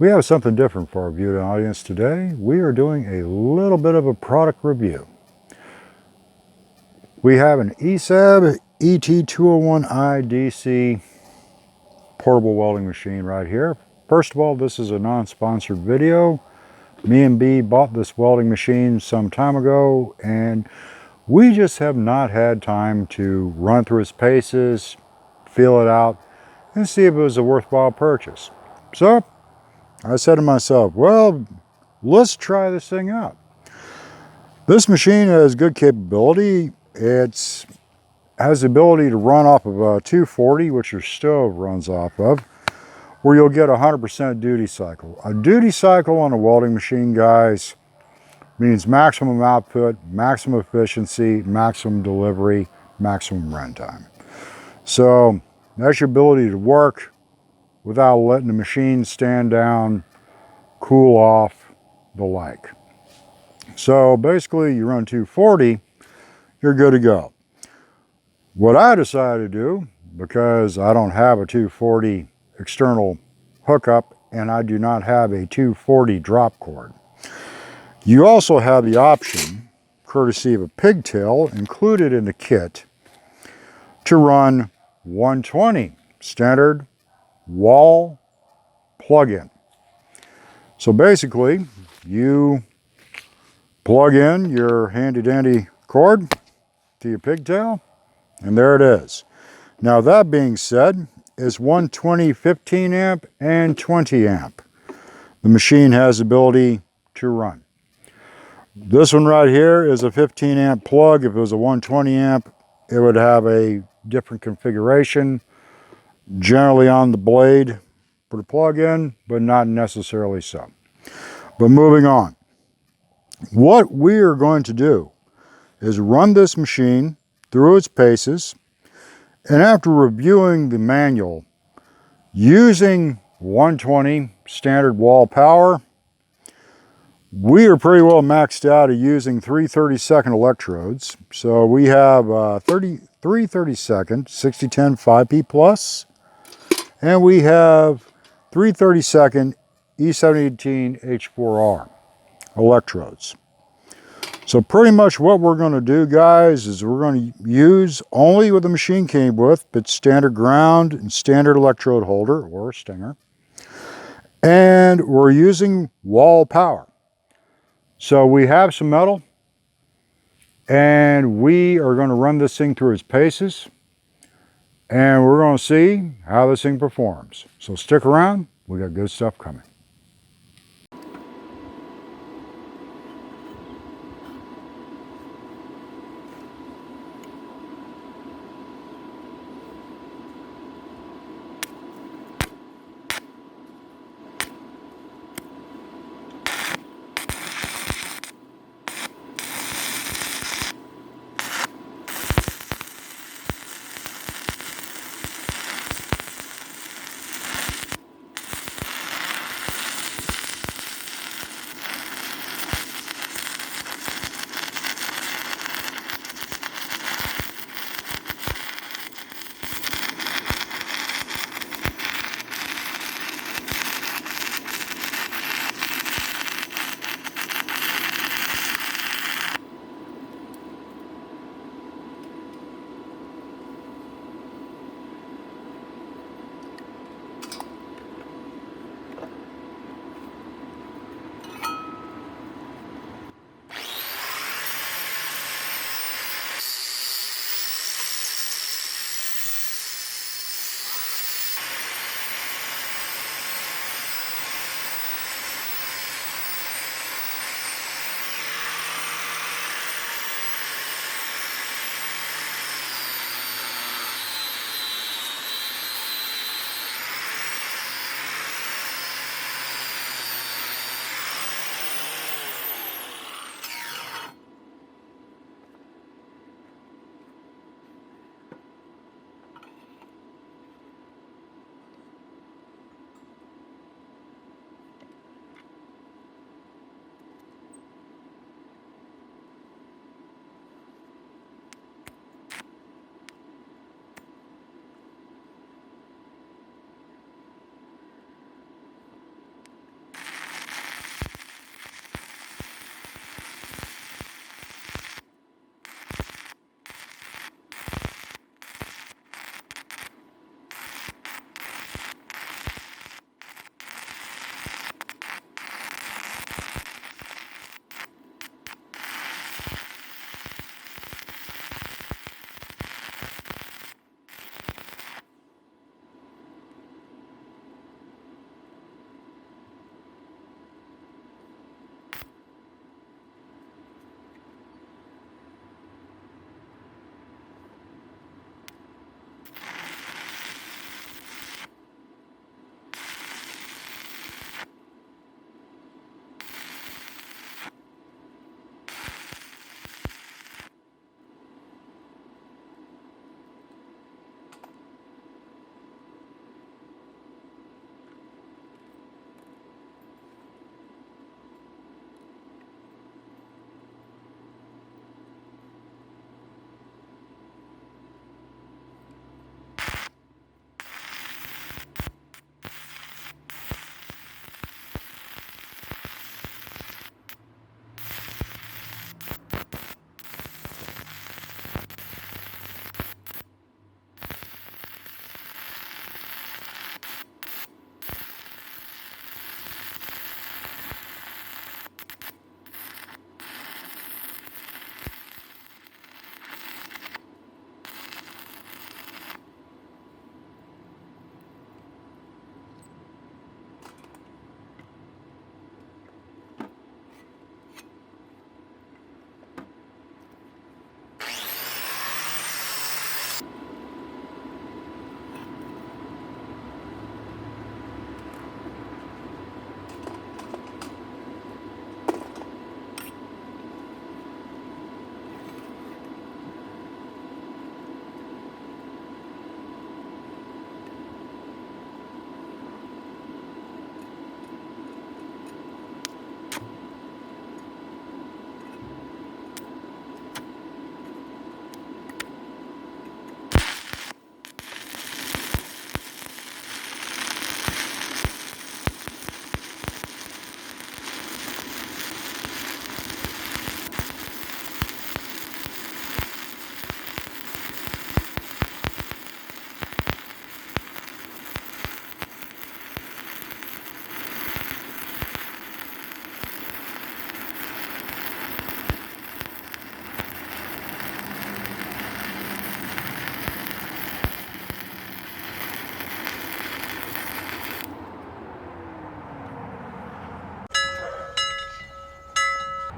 We have something different for our viewing audience today. We are doing a little bit of a product review. We have an ESAB ET201i DC portable welding machine right here. First of all, this is a non-sponsored video. Me and B bought this welding machine some time ago, and we just have not had time to run through its paces, feel it out, and see if it was a worthwhile purchase. So I said to myself, well, let's try this thing out. This machine has good capability. It has the ability to run off of a 240, which your stove runs off of, where you'll get a 100% duty cycle. A duty cycle on a welding machine, guys, means maximum output, maximum efficiency, maximum delivery, maximum runtime. So that's your ability to work without letting the machine stand down, cool off, the like. So basically you run 240, you're good to go. What I decided to do, because I don't have a 240 external hookup and I do not have a 240 drop cord, you also have the option, courtesy of a pigtail included in the kit, to run 120 standard wall plug-in. So basically, you plug in your handy-dandy cord to your pigtail, and there it is. Now that being said, it's 120 15 amp and 20 amp. The machine has the ability to run. This one right here is a 15 amp plug. If it was a 120 amp, it would have a different configuration, generally on the blade for the plug-in, but not necessarily so. But moving on, what we are going to do is run this machine through its paces, and after reviewing the manual, using 120 standard wall power, we are pretty well maxed out at using 3 32nd electrodes. So we have 3 32nd 6010 5P plus, and we have 3 32nd E718 H4R electrodes. So pretty much what we're going to do, guys, is we're going to use only what the machine came with, but standard ground and standard electrode holder or stinger. And we're using wall power. So we have some metal, and we are going to run this thing through its paces, and we're going to see how this thing performs. So stick around, we got good stuff coming.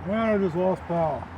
And I just lost power.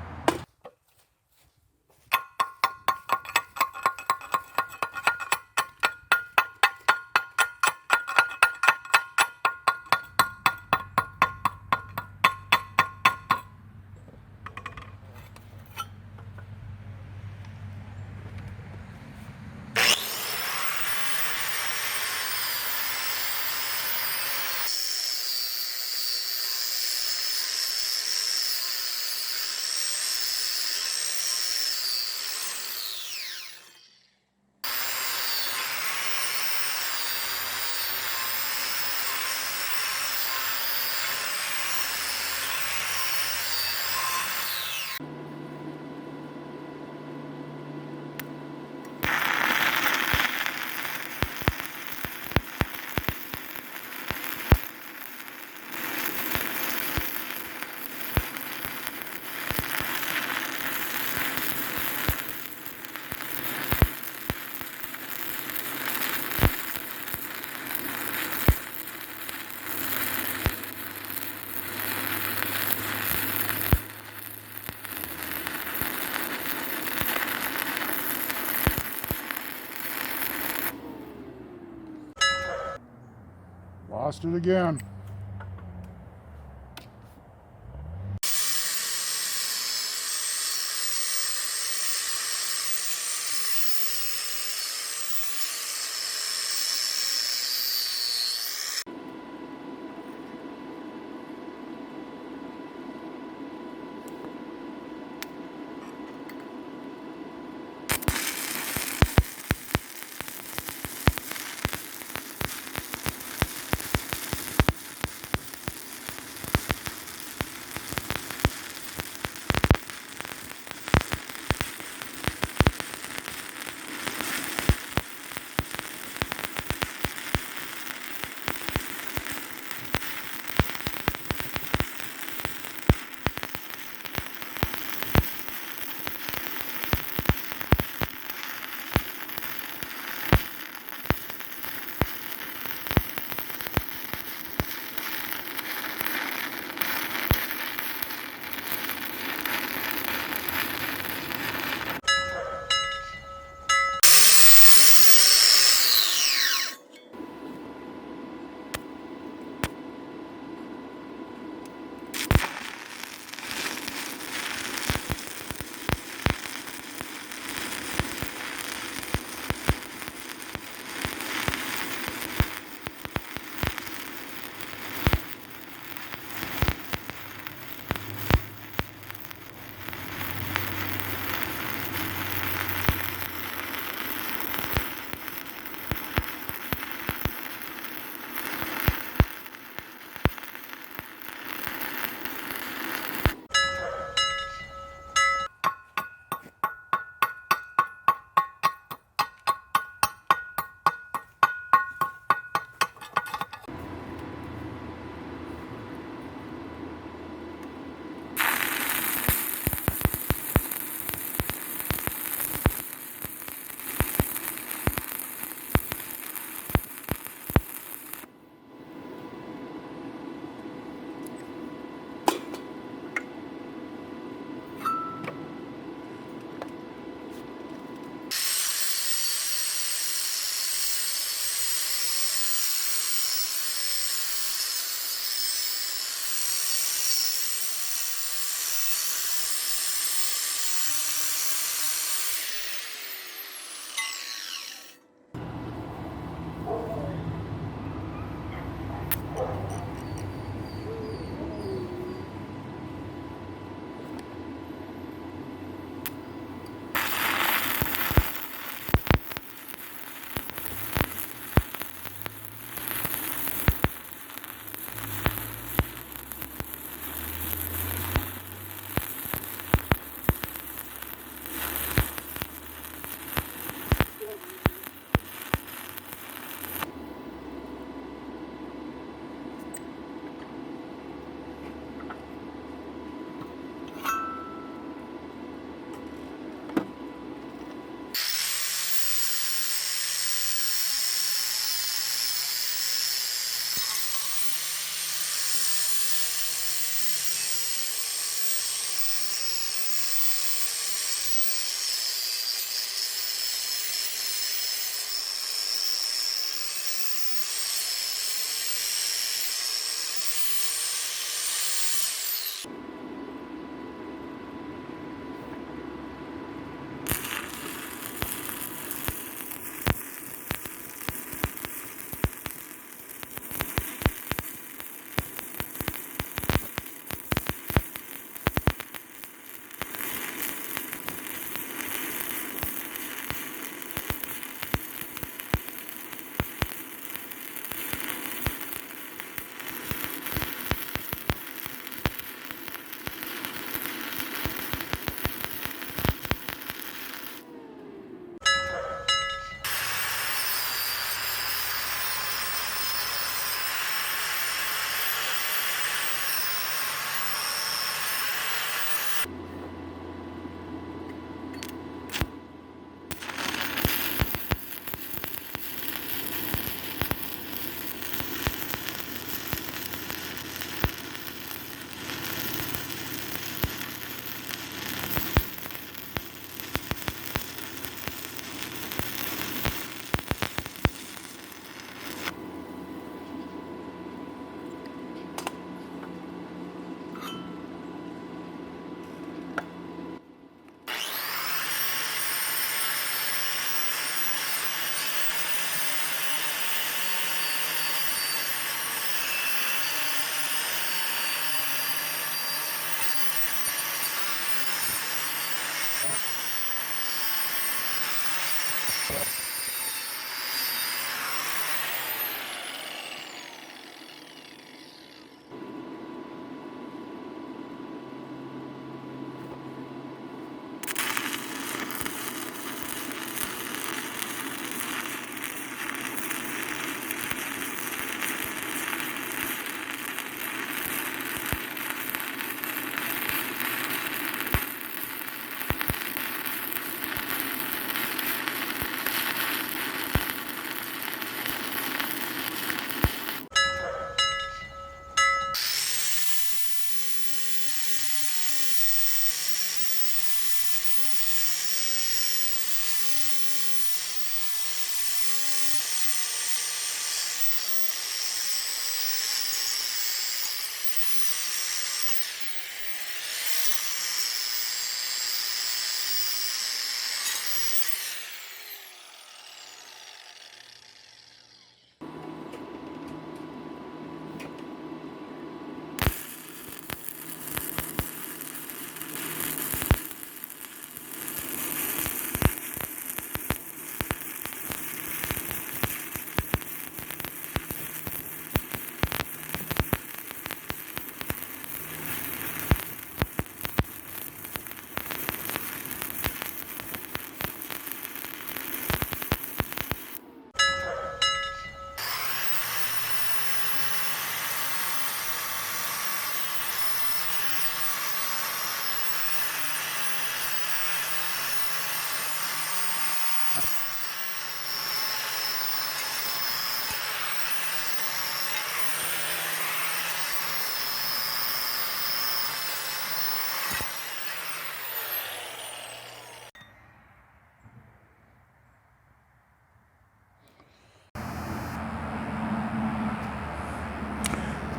Lost it again.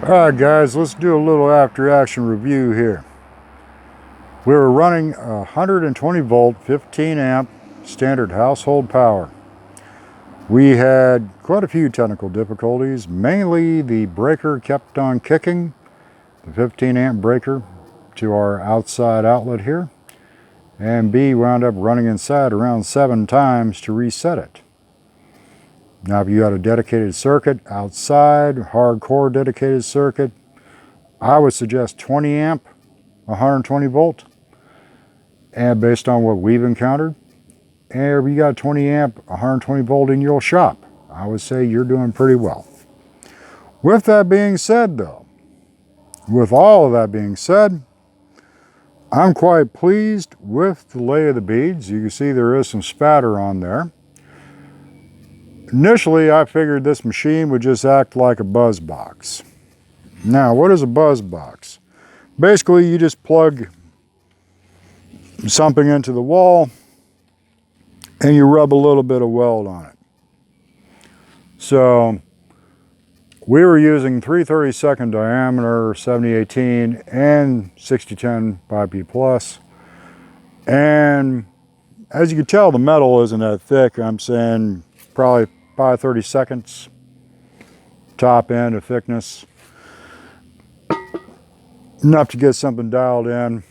Alright guys, let's do a little after action review here. We were running 120 volt, 15 amp standard household power. We had quite a few technical difficulties. Mainly the breaker kept on kicking, the 15 amp breaker to our outside outlet here. And B wound up running inside around 7 times to reset it. Now if you got a dedicated circuit outside, hardcore dedicated circuit, I would suggest 20 amp, 120 volt, and based on what we've encountered. And if you got 20 amp, 120 volt in your shop, I would say you're doing pretty well. With that being said though, with all of that being said, I'm quite pleased with the lay of the beads. You can see there is some spatter on there. Initially, I figured this machine would just act like a buzz box. Now, what is a buzz box? Basically, you just plug something into the wall and you rub a little bit of weld on it. So, we were using 3/32 diameter, 7018 and 6010 5P plus. And as you can tell, the metal isn't that thick. I'm saying probably 5/32 top end of thickness. Enough to get something dialed in,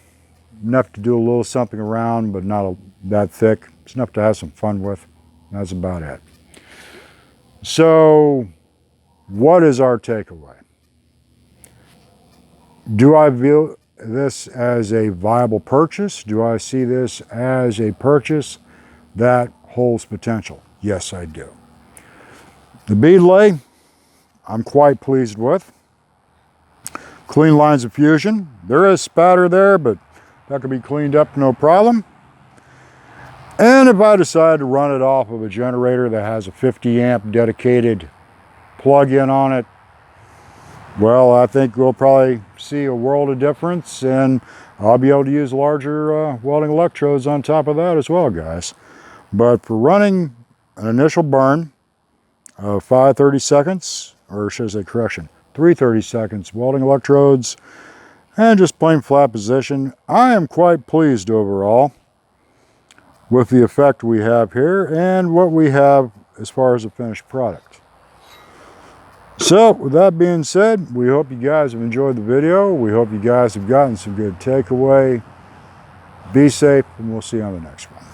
enough to do a little something around, but not that thick. It's enough to have some fun with. That's about it. So, what is our takeaway? Do I view this as a viable purchase? Do I see this as a purchase that holds potential? Yes, I do. The bead lay, I'm quite pleased with. Clean lines of fusion. There is spatter there, but that could be cleaned up no problem. And if I decide to run it off of a generator that has a 50 amp dedicated plug-in on it, well, I think we'll probably see a world of difference, and I'll be able to use larger welding electrodes on top of that as well, guys. But for running an initial burn of 5/32, or should I say correction, 3/32 welding electrodes, and just plain flat position, I am quite pleased overall with the effect we have here and what we have as far as a finished product. So, with that being said, we hope you guys have enjoyed the video. We hope you guys have gotten some good takeaway. Be safe, and we'll see you on the next one.